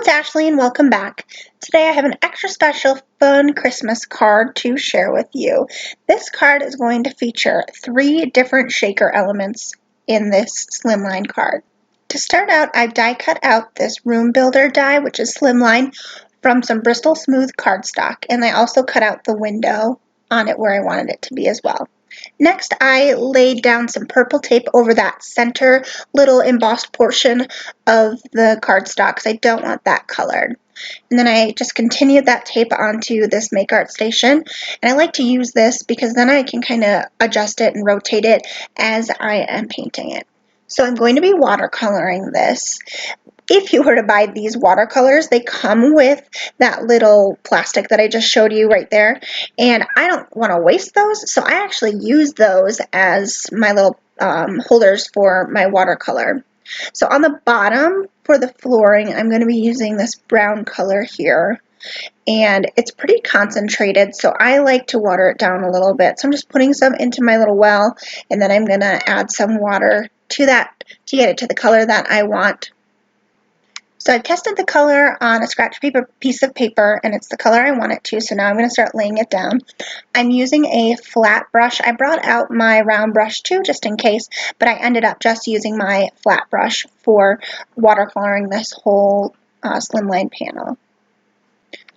it's Ashley and welcome back. Today I have an extra special fun Christmas card to share with you. This card is going to feature 3 different shaker elements in this slimline card. To start out, I've die cut out this room builder die, which is slimline, from some Bristol Smooth cardstock, and I also cut out the window on it where I wanted it to be as well. Next, I laid down some purple tape over that center little embossed portion of the cardstock because I don't want that colored. And then I just continued that tape onto this Make Art station. And I like to use this because then I can kind of adjust it and rotate it as I am painting it. So I'm going to be watercoloring this. If you were to buy these watercolors, they come with that little plastic that I just showed you right there, and I don't want to waste those, so I actually use those as my little holders for my watercolor. So on the bottom for the flooring, I'm going to be using this brown color here, and it's pretty concentrated, so I like to water it down a little bit. So I'm just putting some into my little well, and then I'm going to add some water to that to get it to the color that I want. So I've tested the color on a scratch paper piece of paper, and it's the color I want it to, so now I'm going to start laying it down. I'm using a flat brush. I brought out my round brush too, just in case, but I ended up just using my flat brush for watercoloring this whole slimline panel.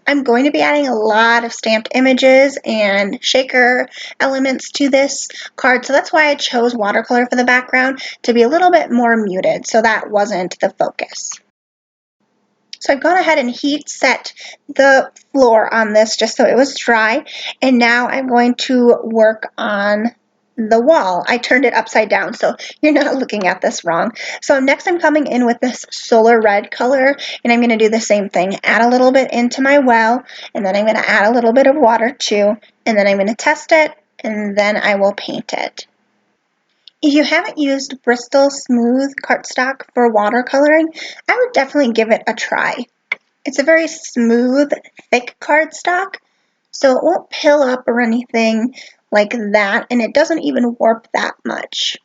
I'm going to be adding a lot of stamped images and shaker elements to this card, so that's why I chose watercolor for the background, to be a little bit more muted, so that wasn't the focus. So I've gone ahead and heat set the floor on this just so it was dry, and now I'm going to work on the wall. I turned it upside down so you're not looking at this wrong. So next I'm coming in with this solar red color, and I'm going to do the same thing. Add a little bit into my well, and then I'm going to add a little bit of water too, and then I'm going to test it, and then I will paint it. If you haven't used Bristol Smooth cardstock for watercoloring, I would definitely give it a try. It's a very smooth, thick cardstock, so it won't pill up or anything like that, and it doesn't even warp that much.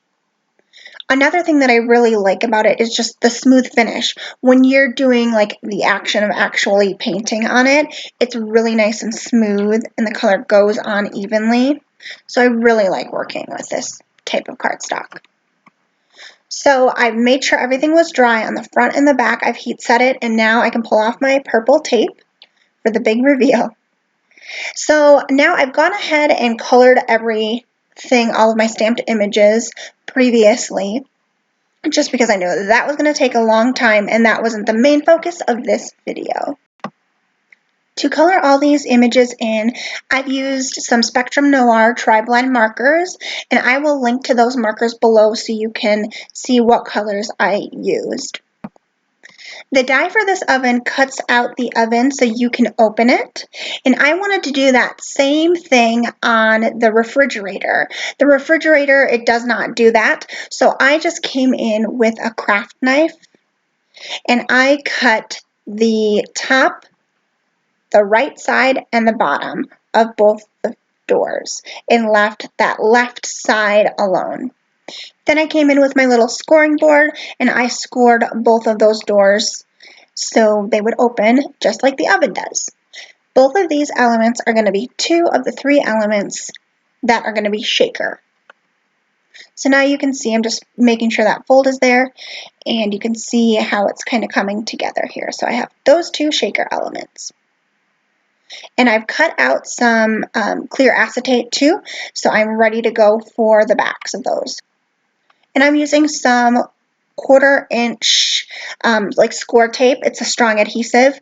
Another thing that I really like about it is just the smooth finish. When you're doing like the action of actually painting on it, it's really nice and smooth, and the color goes on evenly. So I really like working with this type of cardstock. So I've made sure everything was dry on the front and the back. I've heat set it, and now I can pull off my purple tape for the big reveal. So now I've gone ahead and colored everything, all of my stamped images previously, just because I knew that was going to take a long time and that wasn't the main focus of this video. To color all these images in, I've used some Spectrum Noir tri-blend markers, and I will link to those markers below so you can see what colors I used. The die for this oven cuts out the oven so you can open it, and I wanted to do that same thing on the refrigerator. The refrigerator, it does not do that, so I just came in with a craft knife, and I cut the top, the right side, and the bottom of both the doors and left that left side alone. Then I came in with my little scoring board, and I scored both of those doors so they would open just like the oven does. Both of these elements are going to be 2 of the 3 elements that are going to be shaker. So now you can see I'm just making sure that fold is there, and you can see how it's kind of coming together here. So I have those 2 shaker elements. And I've cut out some clear acetate too, so I'm ready to go for the backs of those. And I'm using some 1/4 inch like score tape. It's a strong adhesive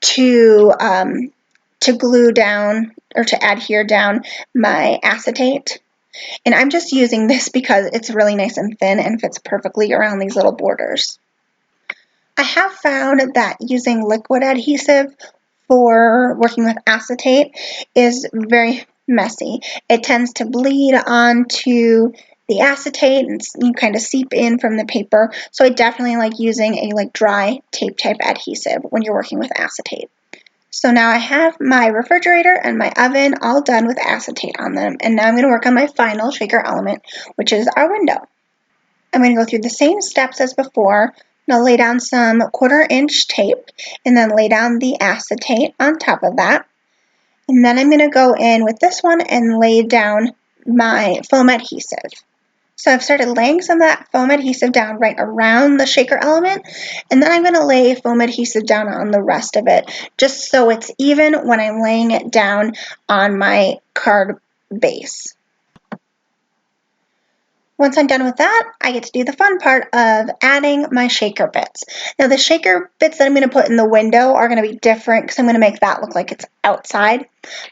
to glue down or to adhere down my acetate. And I'm just using this because it's really nice and thin and fits perfectly around these little borders. I have found that using liquid adhesive for working with acetate is very messy. It tends to bleed onto the acetate and you kind of seep in from the paper. So I definitely like using a dry tape type adhesive when you're working with acetate. So now I have my refrigerator and my oven all done with acetate on them, and now I'm going to work on my final shaker element, which is our window. I'm going to go through the same steps as before. Now lay down some 1/4-inch tape and then lay down the acetate on top of that. And then I'm going to go in with this one and lay down my foam adhesive. So I've started laying some of that foam adhesive down right around the shaker element, and then I'm going to lay foam adhesive down on the rest of it, just so it's even when I'm laying it down on my card base. Once I'm done with that, I get to do the fun part of adding my shaker bits. Now the shaker bits that I'm going to put in the window are going to be different because I'm going to make that look like it's outside.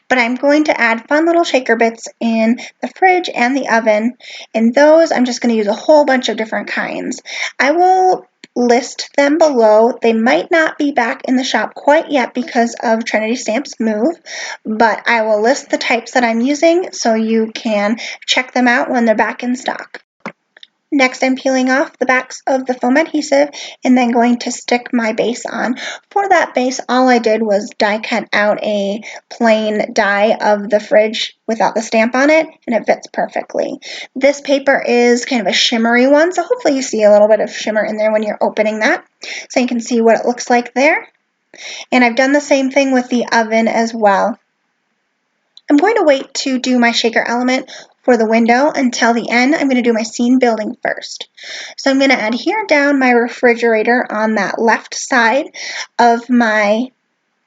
But I'm going to add fun little shaker bits in the fridge and the oven. And those I'm just going to use a whole bunch of different kinds. I will list them below. They might not be back in the shop quite yet because of Trinity Stamp's move, but I will list the types that I'm using so you can check them out when they're back in stock. Next, I'm peeling off the backs of the foam adhesive and then going to stick my base on. For that base, all I did was die cut out a plain die of the fridge without the stamp on it, and it fits perfectly. This paper is kind of a shimmery one, so hopefully you see a little bit of shimmer in there when you're opening that, so you can see what it looks like there. And I've done the same thing with the oven as well. I'm going to wait to do my shaker element for the window until the end. I'm going to do my scene building first. So I'm going to adhere down my refrigerator on that left side of my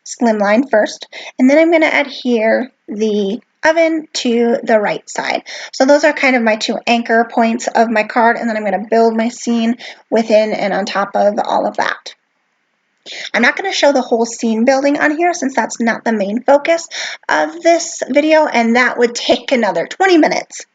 slimline first, and then I'm going to adhere the oven to the right side. So those are kind of my two anchor points of my card, and then I'm going to build my scene within and on top of all of that. I'm not going to show the whole scene building on here since that's not the main focus of this video, and that would take another 20 minutes.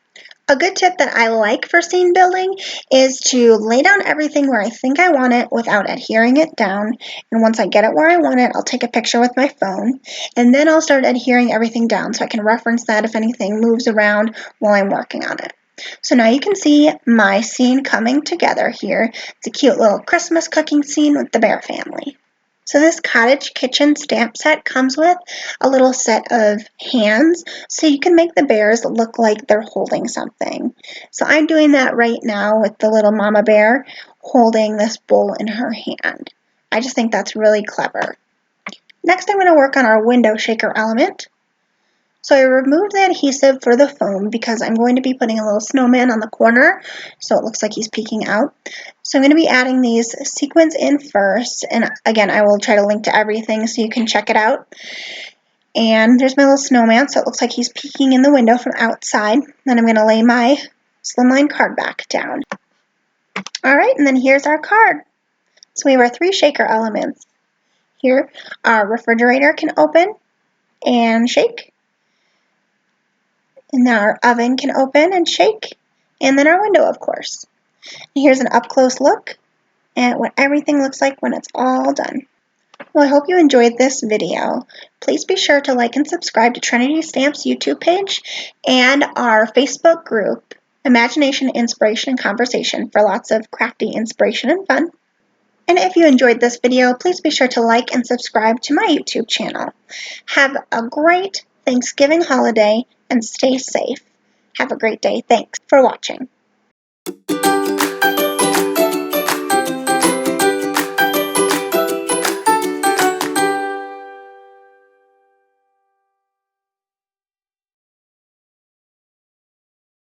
A good tip that I like for scene building is to lay down everything where I think I want it without adhering it down. And once I get it where I want it, I'll take a picture with my phone, and then I'll start adhering everything down so I can reference that if anything moves around while I'm working on it. So now you can see my scene coming together here. It's a cute little Christmas cooking scene with the Bear family. So this cottage kitchen stamp set comes with a little set of hands, so you can make the bears look like they're holding something. So I'm doing that right now with the little mama bear holding this bowl in her hand. I just think that's really clever. Next, I'm going to work on our window shaker element. So I removed the adhesive for the foam because I'm going to be putting a little snowman on the corner so it looks like he's peeking out. So I'm going to be adding these sequins in first, and again I will try to link to everything so you can check it out. And there's my little snowman, so it looks like he's peeking in the window from outside. Then I'm going to lay my slimline card back down. Alright, and then here's our card. So we have our 3 shaker elements. Here our refrigerator can open and shake. And now our oven can open and shake, and then our window, of course. And here's an up-close look at what everything looks like when it's all done. Well, I hope you enjoyed this video. Please be sure to like and subscribe to Trinity Stamp's YouTube page and our Facebook group, Imagination, Inspiration, and Conversation, for lots of crafty inspiration and fun. And if you enjoyed this video, please be sure to like and subscribe to my YouTube channel. Have a great Thanksgiving holiday and stay safe. Have a great day. Thanks for watching.